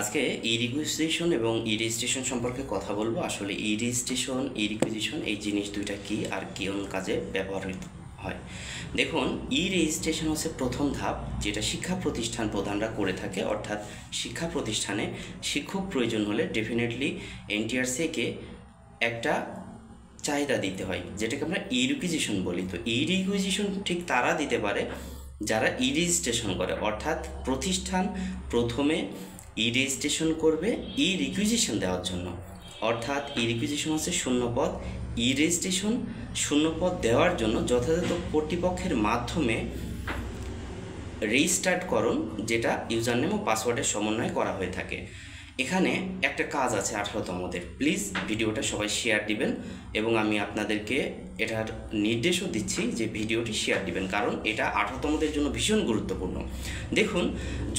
আজকে ই-রিকুইজিশন এবং ই-রেজিস্ট্রেশন সম্পর্কে কথা বলবো। আসলে ই-রেজিস্ট্রেশন, ই-রিকুইজিশন এই জিনিস দুইটা কি আর কোন কাজে ব্যবহৃত হয়। দেখুন, ই-রেজিস্ট্রেশন হচ্ছে প্রথম ধাপ, যেটা শিক্ষা প্রতিষ্ঠান প্রধানরা করে থাকে। অর্থাৎ শিক্ষা প্রতিষ্ঠানে শিক্ষক প্রয়োজন হলে ডেফিনেটলি এনটিআরসিকে একটা চাহিদা দিতে হয়, যেটাকে আমরা ই-রিকুইজিশন বলি। তো ই-রিকুইজিশন ঠিক তারা দিতে পারে যারা ই-রেজিস্ট্রেশন করে, অর্থাৎ প্রতিষ্ঠান প্রথমে ই-রেজিস্ট্রেশন করবে ই-রিকুইজিশন দেওয়ার জন্য। অর্থাৎ ই-রিকুইজিশন হচ্ছে শূন্যপদ, ই-রেজিস্ট্রেশন শূন্যপদ দেওয়ার জন্য যথাযথ কর্তৃপক্ষের মাধ্যমে রেজিস্টার্ডকরণ, যেটা ইউজার নেম ও পাসওয়ার্ডের সমন্বয়ে করা হয়ে থাকে। এখানে একটা কাজ আছে 18তমদের। প্লিজ ভিডিওটা সবাই শেয়ার দিবেন এবং আমি আপনাদেরকে এটার নির্দেশও দিচ্ছি যে ভিডিওটি শেয়ার দিবেন, কারণ এটা 18তমদের জন্য ভীষণ গুরুত্বপূর্ণ। দেখুন,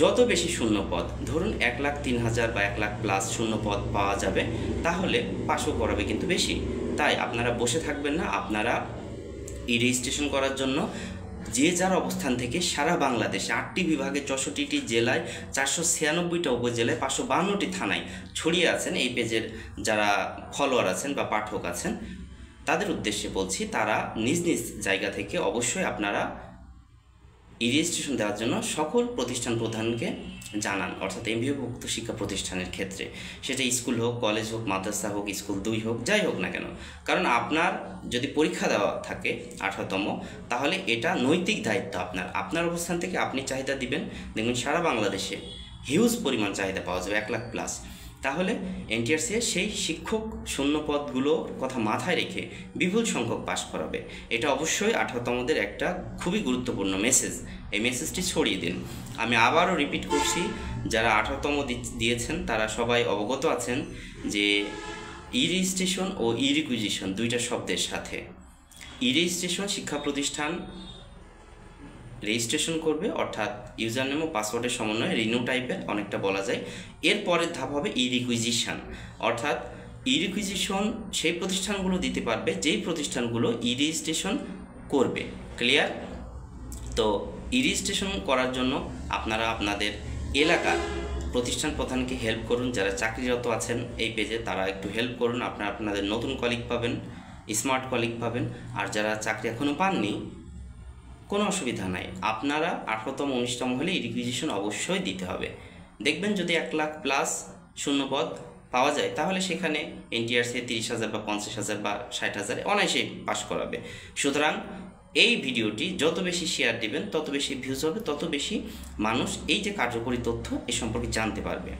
যত বেশি শূন্যপদ, ধরুন 1,03,000 বা 1,00,000 প্লাস শূন্যপদ পাওয়া যাবে, তাহলে পাসও করাবে কিন্তু বেশি। তাই আপনারা বসে থাকবেন না, আপনারা ই-রেজিস্ট্রেশন করার জন্য যে যার অবস্থান থেকে সারা বাংলাদেশে 8টি বিভাগে 64টি জেলায় 496টা উপজেলায় 552টি থানায় ছড়িয়ে আছেন এই পেজের যারা ফলোয়ার আছেন বা পাঠক আছেন, তাদের উদ্দেশ্যে বলছি, তারা নিজ নিজ জায়গা থেকে অবশ্যই আপনারা ই-রেজিস্ট্রেশন দেওয়ার জন্য সকল প্রতিষ্ঠান প্রধানকে জানান। অর্থাৎ এমপিওভুক্ত শিক্ষা প্রতিষ্ঠানের ক্ষেত্রে, সেটা স্কুল হোক, কলেজ হোক, মাদ্রাসা হোক, স্কুল 2 হোক, যাই হোক না কেন। কারণ আপনার যদি পরীক্ষা দেওয়া থাকে 18তম, তাহলে এটা নৈতিক দায়িত্ব আপনার অবস্থান থেকে আপনি চাহিদা দিবেন। দেখবেন সারা বাংলাদেশে হিউজ পরিমাণ চাহিদা পাওয়া যাবে, 1,00,000 প্লাস। তাহলে এনটিআরসি সেই শিক্ষক শূন্যপদগুলোর কথা মাথায় রেখে বিপুল সংখ্যক পাস করাবে। এটা অবশ্যই 18তমদের একটা খুবই গুরুত্বপূর্ণ মেসেজ। এই মেসেজটি ছড়িয়ে দিন। আমি আবারও রিপিট করছি, যারা 18তম দিয়েছেন তারা সবাই অবগত আছেন যে ই-রেজিস্ট্রেশন ও ই-রিকুইজিশন দুইটা শব্দের সাথে। ই-রেজিস্ট্রেশন শিক্ষা প্রতিষ্ঠান রেজিস্ট্রেশন করবে, অর্থাৎ ইউজার নেম ও পাসওয়ার্ডের সমন্বয়ে রিনিউ টাইপের অনেকটা বলা যায়। এর পরের ধাপ হবে ই-রিকুইজিশন, অর্থাৎ ই-রিকুইজিশন সেই প্রতিষ্ঠানগুলো দিতে পারবে যেই প্রতিষ্ঠানগুলো ই-রেজিস্ট্রেশন করবে। ক্লিয়ার? তো ই-রেজিস্ট্রেশন করার জন্য আপনারা আপনাদের এলাকার প্রতিষ্ঠান প্রধানকে হেল্প করুন। যারা চাকরিরত আছেন এই পেজে, তারা একটু হেল্প করুন। আপনারা আপনাদের নতুন কলিগ পাবেন, স্মার্ট কলিগ পাবেন। আর যারা চাকরি এখনও পাননি, কোনো অসুবিধা নাই, আপনারা 18তম 19তম হলে ই-রিকুইজিশন অবশ্যই দিতে হবে। দেখবেন যদি 1,00,000 প্লাস শূন্যপদ পাওয়া যায়, তাহলে সেখানে এনটিআরসি 30,000 বা 50,000 বা 60,000 অনায়াসেই পাস করাবে। সুতরাং এই ভিডিওটি যত বেশি শেয়ার দিবেন, তত বেশি ভিউজ হবে, তত বেশি মানুষ এই যে কার্যকরী তথ্য এ সম্পর্কে জানতে পারবে।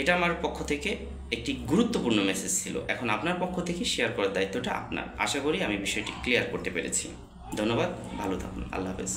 এটা আমার পক্ষ থেকে একটি গুরুত্বপূর্ণ মেসেজ ছিল। এখন আপনার পক্ষ থেকে শেয়ার করার দায়িত্বটা আপনার। আশা করি আমি বিষয়টি ক্লিয়ার করতে পেরেছি। ধন্যবাদ, ভালো থাকুন, আল্লাহ হাফেজ।